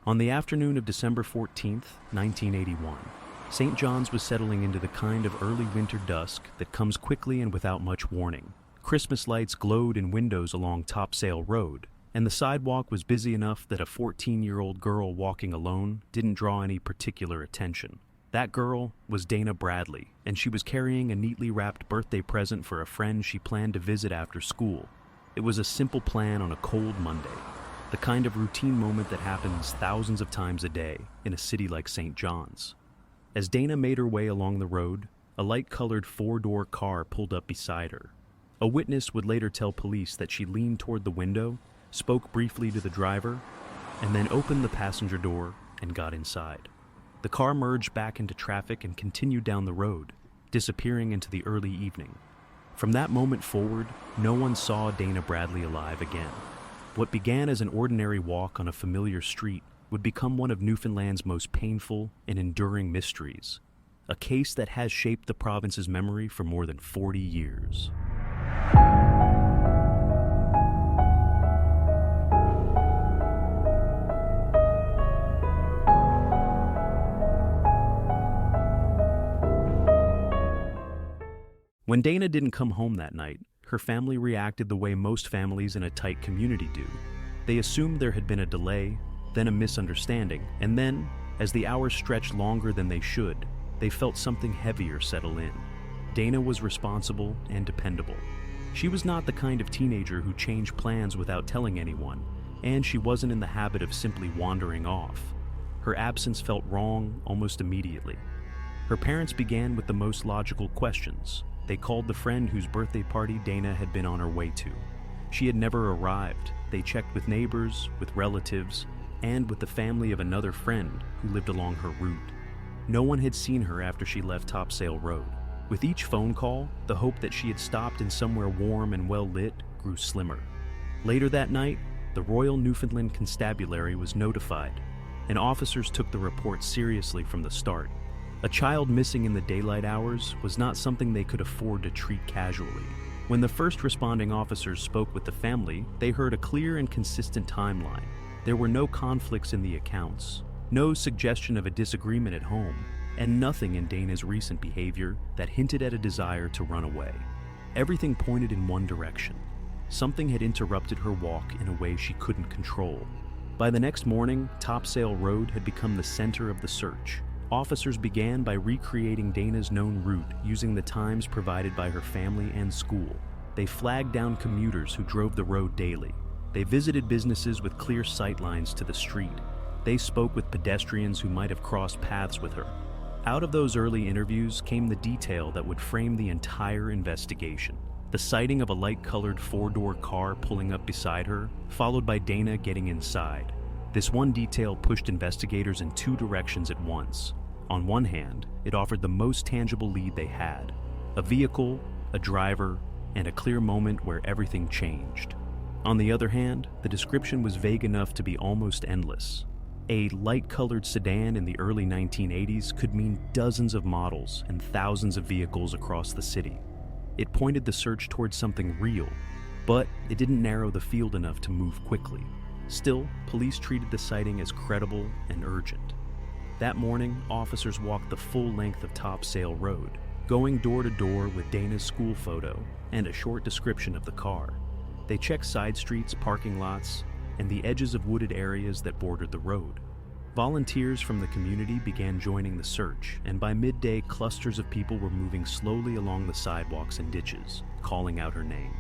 On the afternoon of December 14th, 1981, St. John's was settling into the kind of early winter dusk that comes quickly and without much warning. Christmas lights glowed in windows along Topsail Road, and the sidewalk was busy enough that a 14-year-old girl walking alone didn't draw any particular attention. That girl was Dana Bradley, and she was carrying a neatly wrapped birthday present for a friend she planned to visit after school. It was a simple plan on a cold Monday, the kind of routine moment that happens thousands of times a day in a city like St. John's. As Dana made her way along the road, a light-colored four-door car pulled up beside her. A witness would later tell police that she leaned toward the window, spoke briefly to the driver, and then opened the passenger door and got inside. The car merged back into traffic and continued down the road, disappearing into the early evening. From that moment forward, no one saw Dana Bradley alive again. What began as an ordinary walk on a familiar street would become one of Newfoundland's most painful and enduring mysteries, a case that has shaped the province's memory for more than 40 years. When Dana didn't come home that night, her family reacted the way most families in a tight community do. They assumed there had been a delay, then a misunderstanding, and then, as the hours stretched longer than they should, they felt something heavier settle in. Dana was responsible and dependable. She was not the kind of teenager who changed plans without telling anyone, and she wasn't in the habit of simply wandering off. Her absence felt wrong almost immediately. Her parents began with the most logical questions. They called the friend whose birthday party Dana had been on her way to. She had never arrived. They checked with neighbors, with relatives, and with the family of another friend who lived along her route. No one had seen her after she left Topsail Road. With each phone call, the hope that she had stopped in somewhere warm and well-lit grew slimmer. Later that night, the Royal Newfoundland Constabulary was notified, and officers took the report seriously from the start. A child missing in the daylight hours was not something they could afford to treat casually. When the first responding officers spoke with the family, they heard a clear and consistent timeline. There were no conflicts in the accounts, no suggestion of a disagreement at home, and nothing in Dana's recent behavior that hinted at a desire to run away. Everything pointed in one direction. Something had interrupted her walk in a way she couldn't control. By the next morning, Topsail Road had become the center of the search. Officers began by recreating Dana's known route using the times provided by her family and school. They flagged down commuters who drove the road daily. They visited businesses with clear sightlines to the street. They spoke with pedestrians who might have crossed paths with her. Out of those early interviews came the detail that would frame the entire investigation. The sighting of a light-colored four-door car pulling up beside her, followed by Dana getting inside. This one detail pushed investigators in two directions at once. On one hand, it offered the most tangible lead they had: a vehicle, a driver, and a clear moment where everything changed. On the other hand, the description was vague enough to be almost endless. A light-colored sedan in the early 1980s could mean dozens of models and thousands of vehicles across the city. It pointed the search towards something real, but it didn't narrow the field enough to move quickly. Still, police treated the sighting as credible and urgent. That morning, officers walked the full length of Topsail Road, going door to door with Dana's school photo and a short description of the car. They checked side streets, parking lots, and the edges of wooded areas that bordered the road. Volunteers from the community began joining the search, and by midday, clusters of people were moving slowly along the sidewalks and ditches, calling out her name.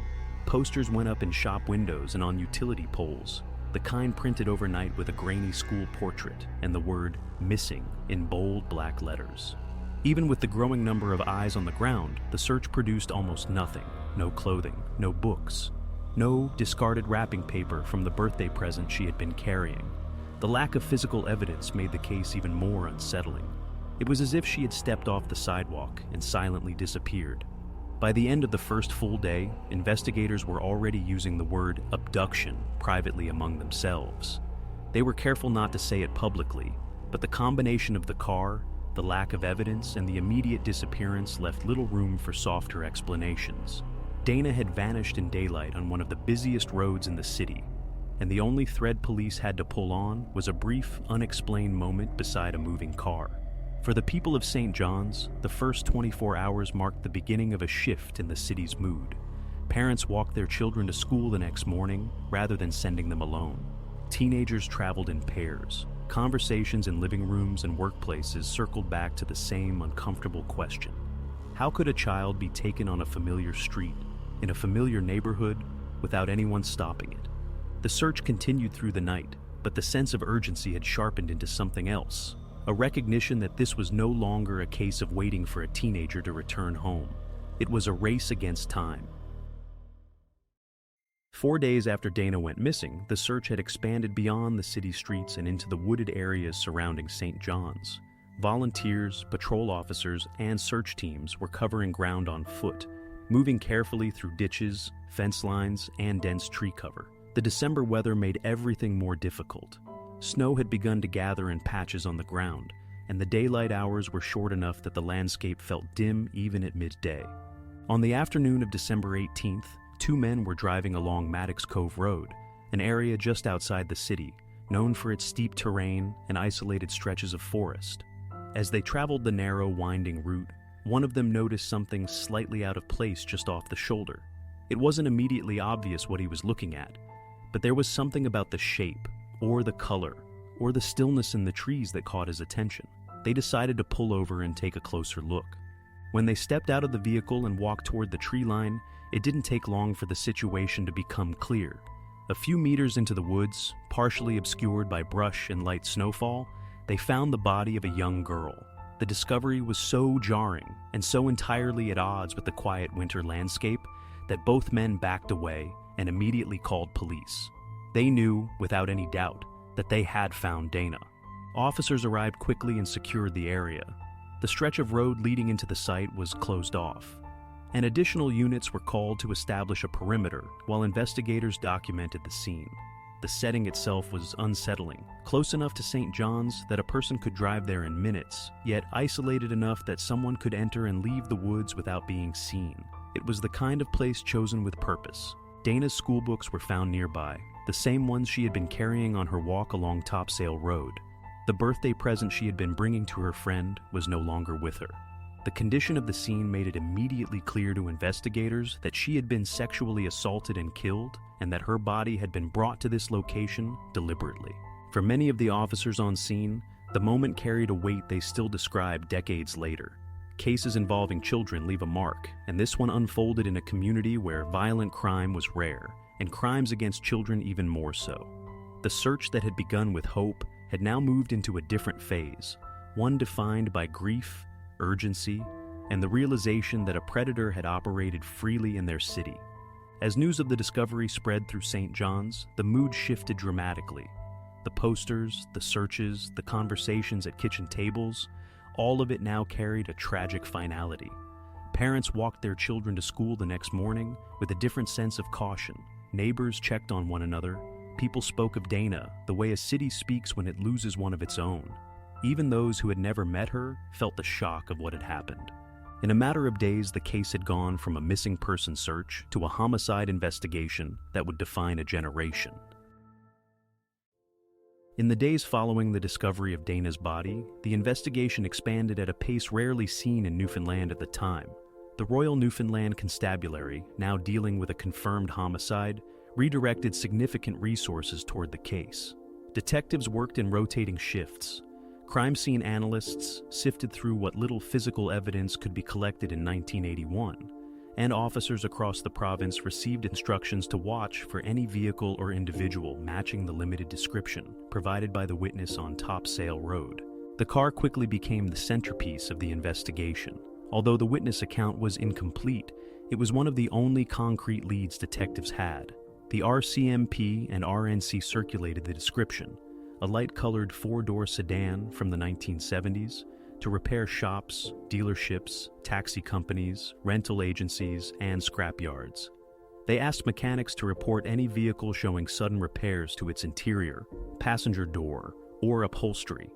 Posters went up in shop windows and on utility poles, the kind printed overnight with a grainy school portrait and the word "missing" in bold black letters. Even with the growing number of eyes on the ground, the search produced almost nothing. No clothing, no books, no discarded wrapping paper from the birthday present she had been carrying. The lack of physical evidence made the case even more unsettling. It was as if she had stepped off the sidewalk and silently disappeared. By the end of the first full day, investigators were already using the word abduction privately among themselves. They were careful not to say it publicly, but the combination of the car, the lack of evidence, and the immediate disappearance left little room for softer explanations. Dana had vanished in daylight on one of the busiest roads in the city, and the only thread police had to pull on was a brief, unexplained moment beside a moving car. For the people of St. John's, the first 24 hours marked the beginning of a shift in the city's mood. Parents walked their children to school the next morning rather than sending them alone. Teenagers traveled in pairs. Conversations in living rooms and workplaces circled back to the same uncomfortable question. How could a child be taken on a familiar street, in a familiar neighborhood, without anyone stopping it? The search continued through the night, but the sense of urgency had sharpened into something else. A recognition that this was no longer a case of waiting for a teenager to return home. It was a race against time. 4 days after Dana went missing, the search had expanded beyond the city streets and into the wooded areas surrounding St. John's. Volunteers, patrol officers, and search teams were covering ground on foot, moving carefully through ditches, fence lines, and dense tree cover. The December weather made everything more difficult. Snow had begun to gather in patches on the ground, and the daylight hours were short enough that the landscape felt dim even at midday. On the afternoon of December 18th, 2 men were driving along Maddox Cove Road, an area just outside the city, known for its steep terrain and isolated stretches of forest. As they traveled the narrow, winding route, one of them noticed something slightly out of place just off the shoulder. It wasn't immediately obvious what he was looking at, but there was something about the shape, or the color, or the stillness in the trees that caught his attention. They decided to pull over and take a closer look. When they stepped out of the vehicle and walked toward the tree line, it didn't take long for the situation to become clear. A few meters into the woods, partially obscured by brush and light snowfall, they found the body of a young girl. The discovery was so jarring and so entirely at odds with the quiet winter landscape that both men backed away and immediately called police. They knew, without any doubt, that they had found Dana. Officers arrived quickly and secured the area. The stretch of road leading into the site was closed off, and additional units were called to establish a perimeter while investigators documented the scene. The setting itself was unsettling, close enough to St. John's that a person could drive there in minutes, yet isolated enough that someone could enter and leave the woods without being seen. It was the kind of place chosen with purpose. Dana's school books were found nearby, the same ones she had been carrying on her walk along Topsail Road. The birthday present she had been bringing to her friend was no longer with her. The condition of the scene made it immediately clear to investigators that she had been sexually assaulted and killed, and that her body had been brought to this location deliberately. For many of the officers on scene, the moment carried a weight they still describe decades later. Cases involving children leave a mark, and this one unfolded in a community where violent crime was rare, and crimes against children even more so. The search that had begun with hope had now moved into a different phase, one defined by grief, urgency, and the realization that a predator had operated freely in their city. As news of the discovery spread through St. John's, the mood shifted dramatically. The posters, the searches, the conversations at kitchen tables, all of it now carried a tragic finality. Parents walked their children to school the next morning with a different sense of caution. Neighbors checked on one another. People spoke of Dana the way a city speaks when it loses one of its own. Even those who had never met her felt the shock of what had happened. In a matter of days, the case had gone from a missing person search to a homicide investigation that would define a generation. In the days following the discovery of Dana's body, the investigation expanded at a pace rarely seen in Newfoundland at the time. The Royal Newfoundland Constabulary, now dealing with a confirmed homicide, redirected significant resources toward the case. Detectives worked in rotating shifts. Crime scene analysts sifted through what little physical evidence could be collected in 1981, and officers across the province received instructions to watch for any vehicle or individual matching the limited description provided by the witness on Topsail Road. The car quickly became the centerpiece of the investigation. Although the witness account was incomplete, it was one of the only concrete leads detectives had. The RCMP and RNC circulated the description, a light-colored 4-door sedan from the 1970s, to repair shops, dealerships, taxi companies, rental agencies, and scrapyards. They asked mechanics to report any vehicle showing sudden repairs to its interior, passenger door, or upholstery.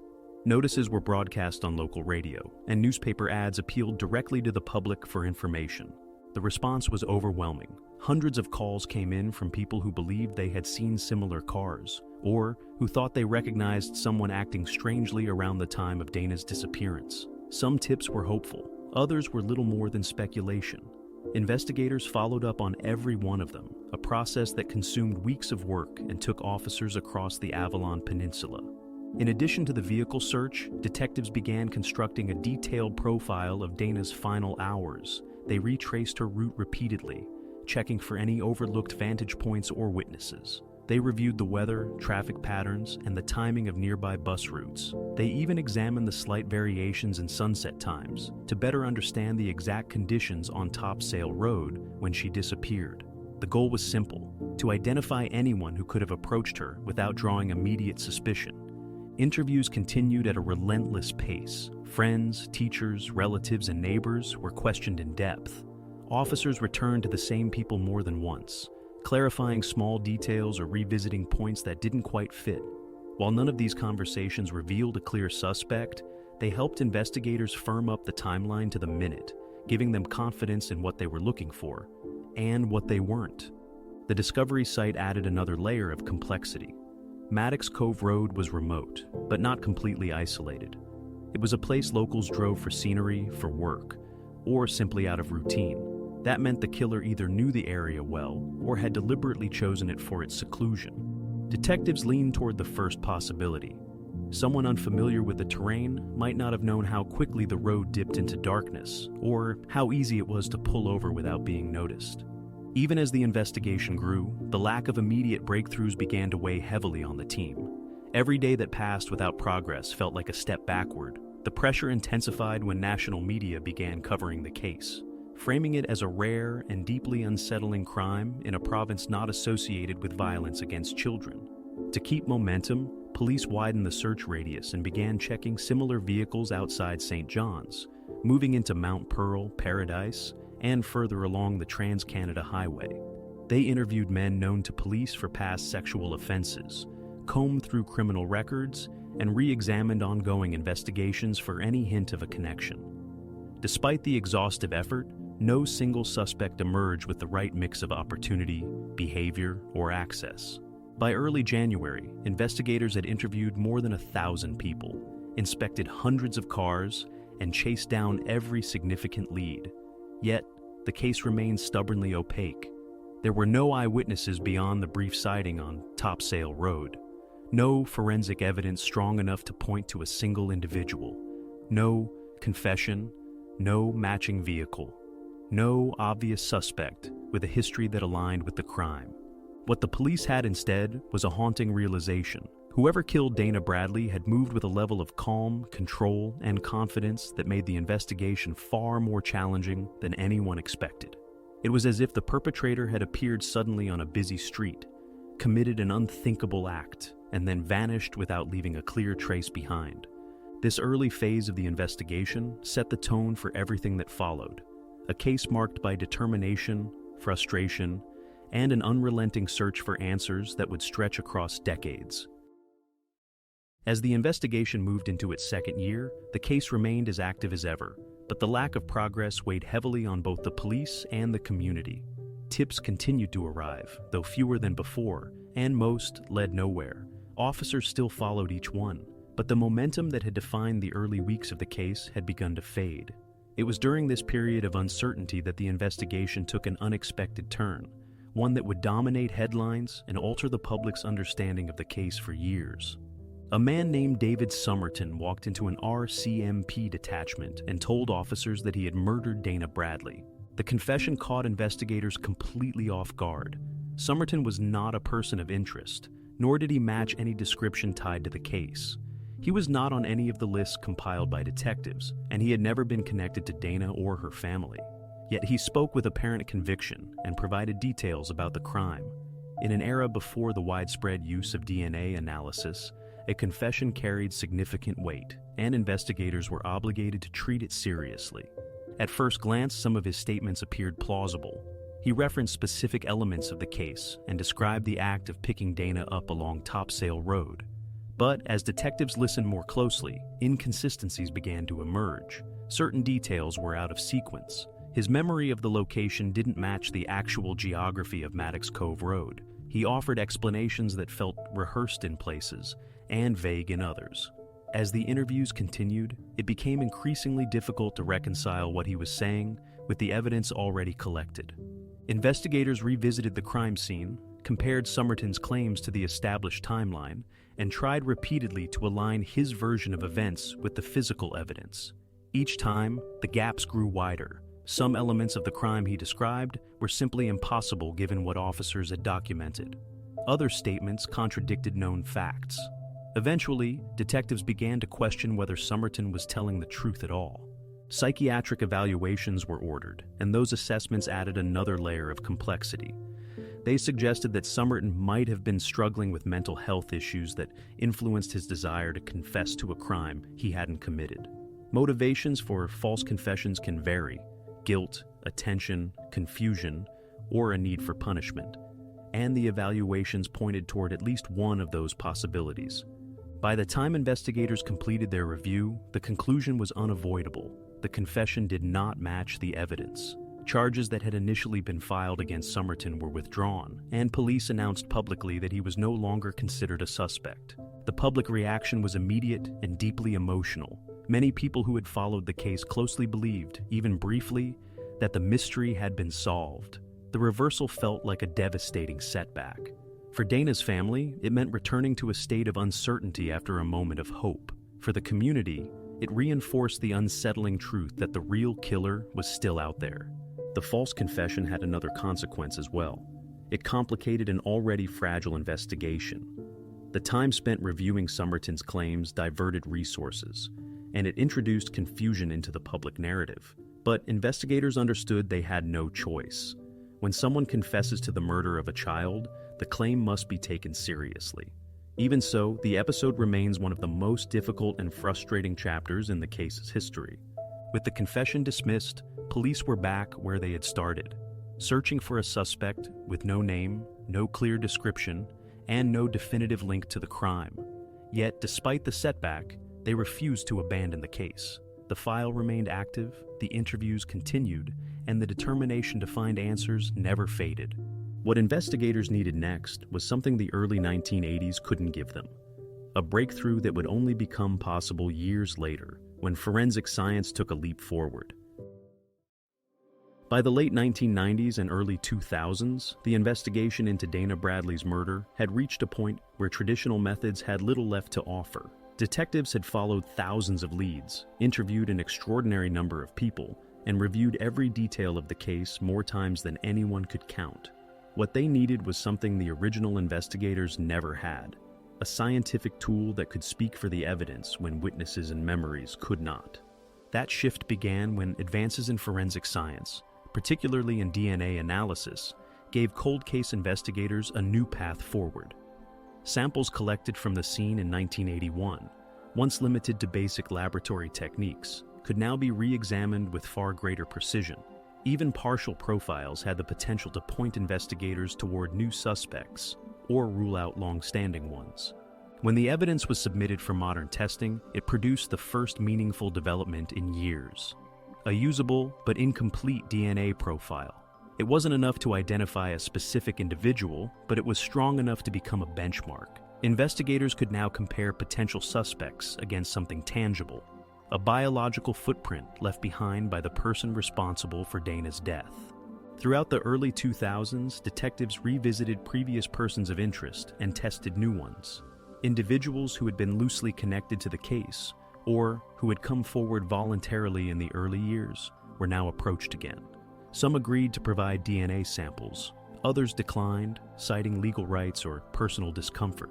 Notices were broadcast on local radio, and newspaper ads appealed directly to the public for information. The response was overwhelming. Hundreds of calls came in from people who believed they had seen similar cars, or who thought they recognized someone acting strangely around the time of Dana's disappearance. Some tips were hopeful, others were little more than speculation. Investigators followed up on every one of them, a process that consumed weeks of work and took officers across the Avalon Peninsula. In addition to the vehicle search, detectives began constructing a detailed profile of Dana's final hours. They retraced her route repeatedly, checking for any overlooked vantage points or witnesses. They reviewed the weather, traffic patterns, and the timing of nearby bus routes. They even examined the slight variations in sunset times to better understand the exact conditions on Topsail Road when she disappeared. The goal was simple: to identify anyone who could have approached her without drawing immediate suspicion. Interviews continued at a relentless pace. Friends, teachers, relatives, and neighbors were questioned in depth. Officers returned to the same people more than once, clarifying small details or revisiting points that didn't quite fit. While none of these conversations revealed a clear suspect, they helped investigators firm up the timeline to the minute, giving them confidence in what they were looking for and what they weren't. The discovery site added another layer of complexity. Maddox Cove Road was remote, but not completely isolated. It was a place locals drove for scenery, for work, or simply out of routine. That meant the killer either knew the area well or had deliberately chosen it for its seclusion. Detectives leaned toward the first possibility. Someone unfamiliar with the terrain might not have known how quickly the road dipped into darkness, or how easy it was to pull over without being noticed. Even as the investigation grew, the lack of immediate breakthroughs began to weigh heavily on the team. Every day that passed without progress felt like a step backward. The pressure intensified when national media began covering the case, framing it as a rare and deeply unsettling crime in a province not associated with violence against children. To keep momentum, police widened the search radius and began checking similar vehicles outside St. John's, moving into Mount Pearl, Paradise, and further along the Trans-Canada Highway. They interviewed men known to police for past sexual offenses, combed through criminal records, and re-examined ongoing investigations for any hint of a connection. Despite the exhaustive effort, no single suspect emerged with the right mix of opportunity, behavior, or access. By early January, investigators had interviewed more than 1,000 people, inspected hundreds of cars, and chased down every significant lead. Yet, the case remained stubbornly opaque. There were no eyewitnesses beyond the brief sighting on Topsail Road. No forensic evidence strong enough to point to a single individual. No confession, no matching vehicle. No obvious suspect with a history that aligned with the crime. What the police had instead was a haunting realization. Whoever killed Dana Bradley had moved with a level of calm, control, and confidence that made the investigation far more challenging than anyone expected. It was as if the perpetrator had appeared suddenly on a busy street, committed an unthinkable act, and then vanished without leaving a clear trace behind. This early phase of the investigation set the tone for everything that followed, a case marked by determination, frustration, and an unrelenting search for answers that would stretch across decades. As the investigation moved into its second year, the case remained as active as ever, but the lack of progress weighed heavily on both the police and the community. Tips continued to arrive, though fewer than before, and most led nowhere. Officers still followed each one, but the momentum that had defined the early weeks of the case had begun to fade. It was during this period of uncertainty that the investigation took an unexpected turn, one that would dominate headlines and alter the public's understanding of the case for years. A man named David Somerton walked into an RCMP detachment and told officers that he had murdered Dana Bradley. The confession caught investigators completely off guard. Somerton was not a person of interest, nor did he match any description tied to the case. He was not on any of the lists compiled by detectives, and he had never been connected to Dana or her family. Yet he spoke with apparent conviction and provided details about the crime. In an era before the widespread use of DNA analysis, a confession carried significant weight, and investigators were obligated to treat it seriously. At first glance, some of his statements appeared plausible. He referenced specific elements of the case and described the act of picking Dana up along Topsail Road. But as detectives listened more closely, inconsistencies began to emerge. Certain details were out of sequence. His memory of the location didn't match the actual geography of Maddox Cove Road. He offered explanations that felt rehearsed in places and vague in others. As the interviews continued, it became increasingly difficult to reconcile what he was saying with the evidence already collected. Investigators revisited the crime scene, compared Somerton's claims to the established timeline, and tried repeatedly to align his version of events with the physical evidence. Each time, the gaps grew wider. Some elements of the crime he described were simply impossible given what officers had documented. Other statements contradicted known facts. Eventually, detectives began to question whether Somerton was telling the truth at all. Psychiatric evaluations were ordered, and those assessments added another layer of complexity. They suggested that Somerton might have been struggling with mental health issues that influenced his desire to confess to a crime he hadn't committed. Motivations for false confessions can vary: guilt, attention, confusion, or a need for punishment. And the evaluations pointed toward at least one of those possibilities. By the time investigators completed their review, the conclusion was unavoidable. The confession did not match the evidence. Charges that had initially been filed against Somerton were withdrawn, and police announced publicly that he was no longer considered a suspect. The public reaction was immediate and deeply emotional. Many people who had followed the case closely believed, even briefly, that the mystery had been solved. The reversal felt like a devastating setback. For Dana's family, it meant returning to a state of uncertainty after a moment of hope. For the community, it reinforced the unsettling truth that the real killer was still out there. The false confession had another consequence as well. It complicated an already fragile investigation. The time spent reviewing Somerton's claims diverted resources, and it introduced confusion into the public narrative. But investigators understood they had no choice. When someone confesses to the murder of a child, the claim must be taken seriously. Even so, the episode remains one of the most difficult and frustrating chapters in the case's history. With the confession dismissed, police were back where they had started, searching for a suspect with no name, no clear description, and no definitive link to the crime. Yet, despite the setback, they refused to abandon the case. The file remained active, the interviews continued, and the determination to find answers never faded. What investigators needed next was something the early 1980s couldn't give them. A breakthrough that would only become possible years later, when forensic science took a leap forward. By the late 1990s and early 2000s, the investigation into Dana Bradley's murder had reached a point where traditional methods had little left to offer. Detectives had followed thousands of leads, interviewed an extraordinary number of people, and reviewed every detail of the case more times than anyone could count. What they needed was something the original investigators never had: a scientific tool that could speak for the evidence when witnesses and memories could not. That shift began when advances in forensic science, particularly in DNA analysis, gave cold case investigators a new path forward. Samples collected from the scene in 1981, once limited to basic laboratory techniques, could now be re-examined with far greater precision. Even partial profiles had the potential to point investigators toward new suspects or rule out long-standing ones. When the evidence was submitted for modern testing, it produced the first meaningful development in years: a usable but incomplete DNA profile. It wasn't enough to identify a specific individual, but it was strong enough to become a benchmark. Investigators could now compare potential suspects against something tangible: a biological footprint left behind by the person responsible for Dana's death. Throughout the early 2000s, detectives revisited previous persons of interest and tested new ones. Individuals who had been loosely connected to the case, or who had come forward voluntarily in the early years, were now approached again. Some agreed to provide DNA samples. Others declined, citing legal rights or personal discomfort.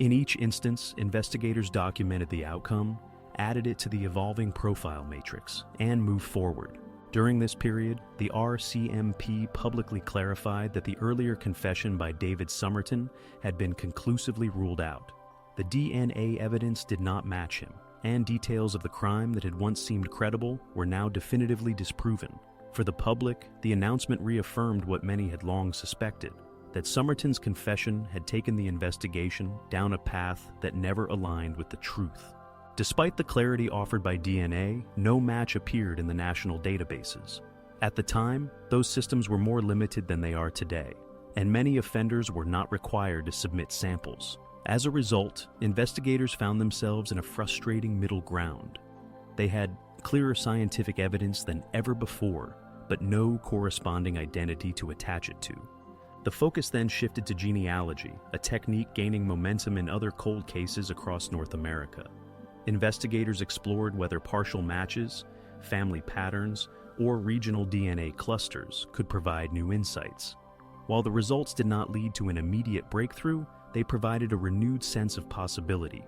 In each instance, investigators documented the outcome, added it to the evolving profile matrix, and moved forward. During this period, the RCMP publicly clarified that the earlier confession by David Somerton had been conclusively ruled out. The DNA evidence did not match him, and details of the crime that had once seemed credible were now definitively disproven. For the public, the announcement reaffirmed what many had long suspected: that Somerton's confession had taken the investigation down a path that never aligned with the truth. Despite the clarity offered by DNA, no match appeared in the national databases. At the time, those systems were more limited than they are today, and many offenders were not required to submit samples. As a result, investigators found themselves in a frustrating middle ground. They had clearer scientific evidence than ever before, but no corresponding identity to attach it to. The focus then shifted to genealogy, a technique gaining momentum in other cold cases across North America. Investigators explored whether partial matches, family patterns, or regional DNA clusters could provide new insights. While the results did not lead to an immediate breakthrough, they provided a renewed sense of possibility,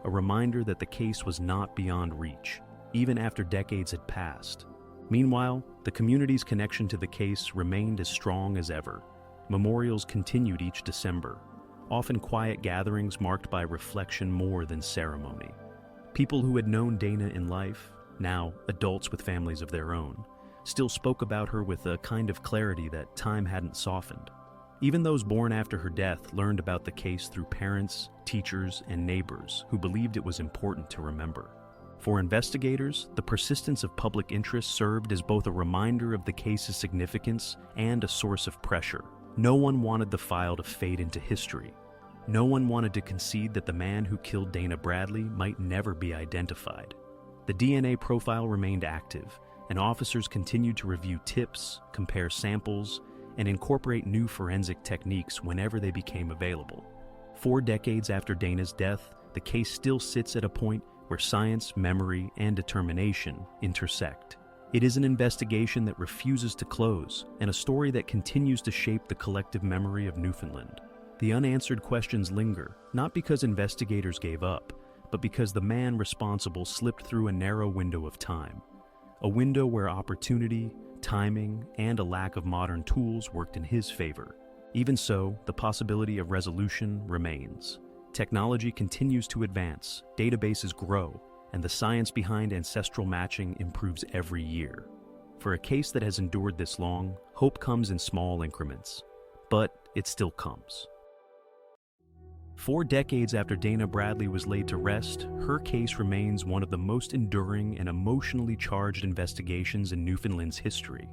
a reminder that the case was not beyond reach, even after decades had passed. Meanwhile, the community's connection to the case remained as strong as ever. Memorials continued each December, often quiet gatherings marked by reflection more than ceremony. People who had known Dana in life, now adults with families of their own, still spoke about her with a kind of clarity that time hadn't softened. Even those born after her death learned about the case through parents, teachers, and neighbors who believed it was important to remember. For investigators, the persistence of public interest served as both a reminder of the case's significance and a source of pressure. No one wanted the file to fade into history. No one wanted to concede that the man who killed Dana Bradley might never be identified. The DNA profile remained active, and officers continued to review tips, compare samples, and incorporate new forensic techniques whenever they became available. 4 decades after Dana's death, the case still sits at a point where science, memory, and determination intersect. It is an investigation that refuses to close, and a story that continues to shape the collective memory of Newfoundland. The unanswered questions linger, not because investigators gave up, but because the man responsible slipped through a narrow window of time. A window where opportunity, timing, and a lack of modern tools worked in his favor. Even so, the possibility of resolution remains. Technology continues to advance, databases grow, and the science behind ancestral matching improves every year. For a case that has endured this long, hope comes in small increments. But it still comes. 4 decades after Dana Bradley was laid to rest, her case remains one of the most enduring and emotionally charged investigations in Newfoundland's history.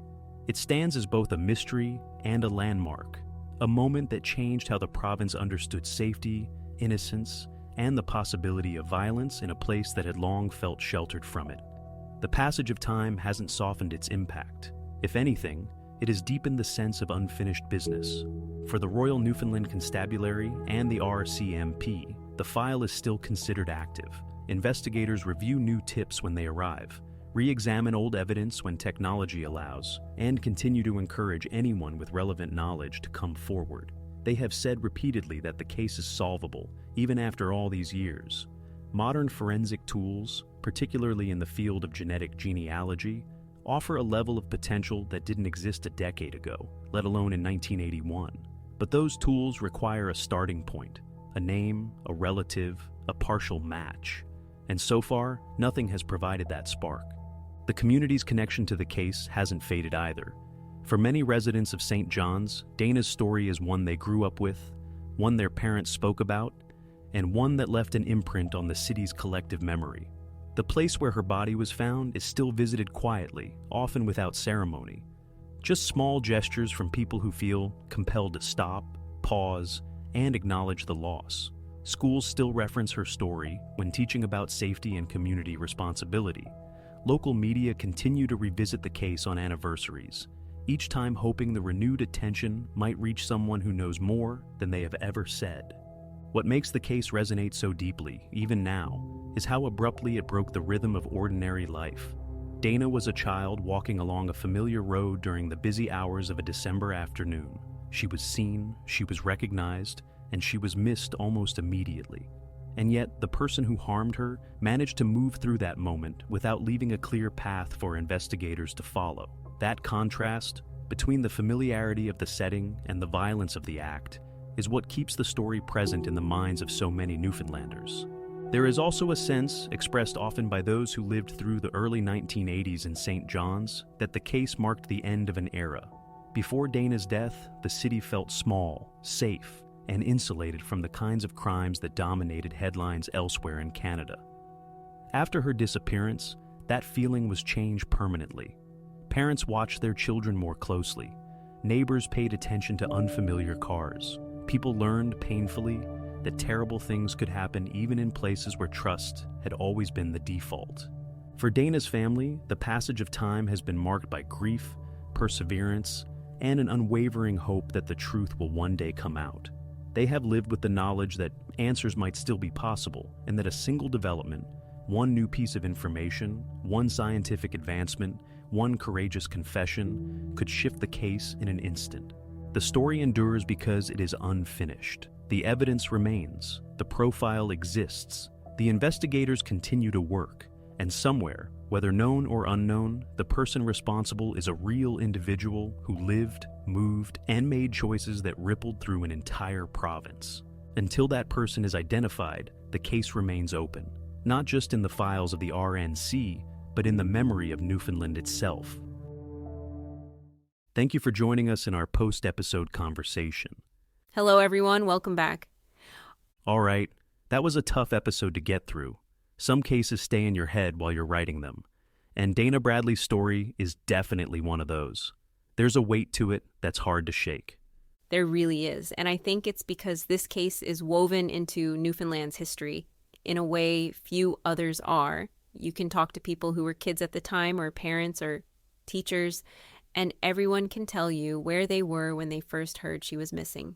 It stands as both a mystery and a landmark, a moment that changed how the province understood safety, innocence, and the possibility of violence in a place that had long felt sheltered from it. The passage of time hasn't softened its impact. If anything, it has deepened the sense of unfinished business. For the Royal Newfoundland Constabulary and the RCMP, the file is still considered active. Investigators review new tips when they arrive, re-examine old evidence when technology allows, and continue to encourage anyone with relevant knowledge to come forward. They have said repeatedly that the case is solvable, even after all these years. Modern forensic tools, particularly in the field of genetic genealogy, offer a level of potential that didn't exist a decade ago, let alone in 1981. But those tools require a starting point, a name, a relative, a partial match. And so far, nothing has provided that spark. The community's connection to the case hasn't faded either. For many residents of St. John's, Dana's story is one they grew up with, one their parents spoke about, and one that left an imprint on the city's collective memory. The place where her body was found is still visited quietly, often without ceremony. Just small gestures from people who feel compelled to stop, pause, and acknowledge the loss. Schools still reference her story when teaching about safety and community responsibility. Local media continue to revisit the case on anniversaries, each time hoping the renewed attention might reach someone who knows more than they have ever said. What makes the case resonate so deeply, even now, is how abruptly it broke the rhythm of ordinary life. Dana was a child walking along a familiar road during the busy hours of a December afternoon. She was seen, she was recognized, and she was missed almost immediately. And yet, the person who harmed her managed to move through that moment without leaving a clear path for investigators to follow. That contrast, between the familiarity of the setting and the violence of the act, is what keeps the story present in the minds of so many Newfoundlanders. There is also a sense, expressed often by those who lived through the early 1980s in St. John's, that the case marked the end of an era. Before Dana's death, the city felt small, safe, and insulated from the kinds of crimes that dominated headlines elsewhere in Canada. After her disappearance, that feeling was changed permanently. Parents watched their children more closely. Neighbors paid attention to unfamiliar cars. People learned painfully that terrible things could happen even in places where trust had always been the default. For Dana's family, the passage of time has been marked by grief, perseverance, and an unwavering hope that the truth will one day come out. They have lived with the knowledge that answers might still be possible, and that a single development, one new piece of information, one scientific advancement, one courageous confession, could shift the case in an instant. The story endures because it is unfinished. The evidence remains. The profile exists. The investigators continue to work. And somewhere, whether known or unknown, the person responsible is a real individual who lived, moved, and made choices that rippled through an entire province. Until that person is identified, the case remains open, not just in the files of the RNC, but in the memory of Newfoundland itself. Thank you for joining us in our post-episode conversation. Hello, everyone. Welcome back. All right, that was a tough episode to get through. Some cases stay in your head while you're writing them, and Dana Bradley's story is definitely one of those. There's a weight to it that's hard to shake. There really is, and I think it's because this case is woven into Newfoundland's history in a way few others are. You can talk to people who were kids at the time or parents or teachers, and everyone can tell you where they were when they first heard she was missing.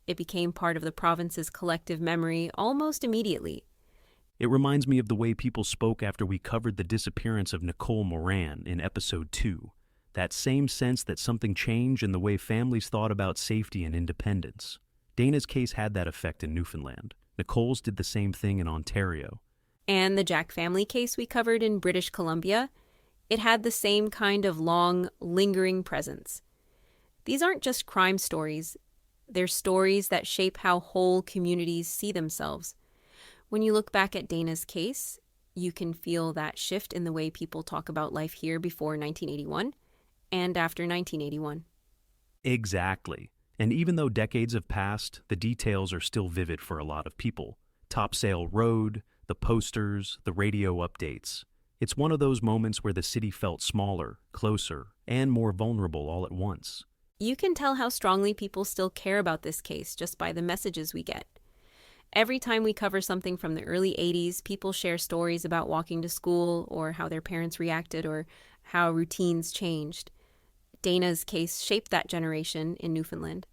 It became part of the province's collective memory almost immediately. It reminds me of the way people spoke after we covered the disappearance of Nicole Moran in episode 2. That same sense that something changed in the way families thought about safety and independence. Dana's case had that effect in Newfoundland. Nicole's did the same thing in Ontario. And the Jack family case we covered in British Columbia, it had the same kind of long, lingering presence. These aren't just crime stories. They're stories that shape how whole communities see themselves. When you look back at Dana's case, you can feel that shift in the way people talk about life here before 1981 and after 1981. Exactly. And even though decades have passed, the details are still vivid for a lot of people. Topsail Road, the posters, the radio updates. It's one of those moments where the city felt smaller, closer, and more vulnerable all at once. You can tell how strongly people still care about this case just by the messages we get. Every time we cover something from the early 80s, people share stories about walking to school or how their parents reacted or how routines changed. Dana's case shaped that generation in Newfoundland.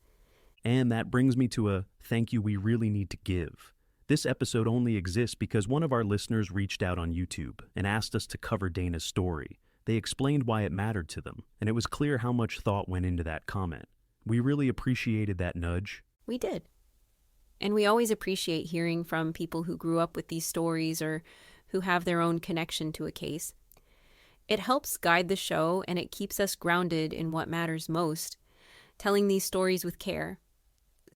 And that brings me to a thank you we really need to give. This episode only exists because one of our listeners reached out on YouTube and asked us to cover Dana's story. They explained why it mattered to them, and it was clear how much thought went into that comment. We really appreciated that nudge. We did. And we always appreciate hearing from people who grew up with these stories or who have their own connection to a case. It helps guide the show and it keeps us grounded in what matters most, telling these stories with care.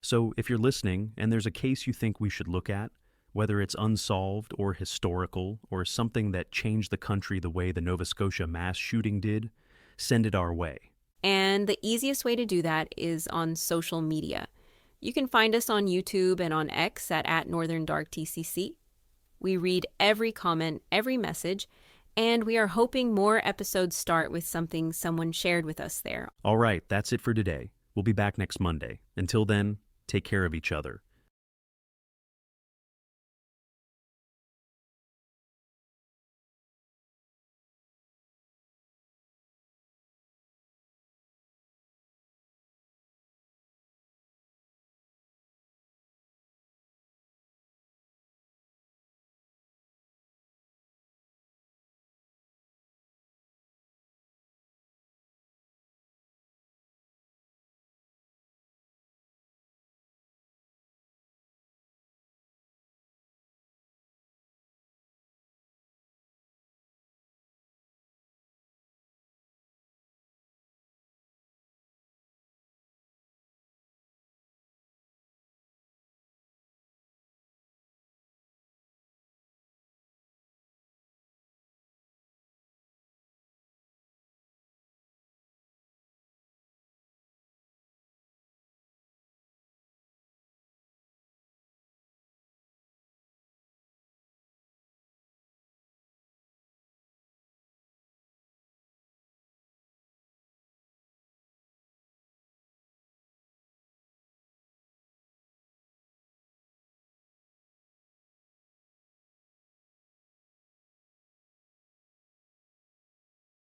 So if you're listening and there's a case you think we should look at, whether it's unsolved or historical or something that changed the country the way the Nova Scotia mass shooting did, send it our way. And the easiest way to do that is on social media. You can find us on YouTube and on X at @NorthernDarkTCC. We read every comment, every message, and we are hoping more episodes start with something someone shared with us there. All right, that's it for today. We'll be back next Monday. Until then, take care of each other.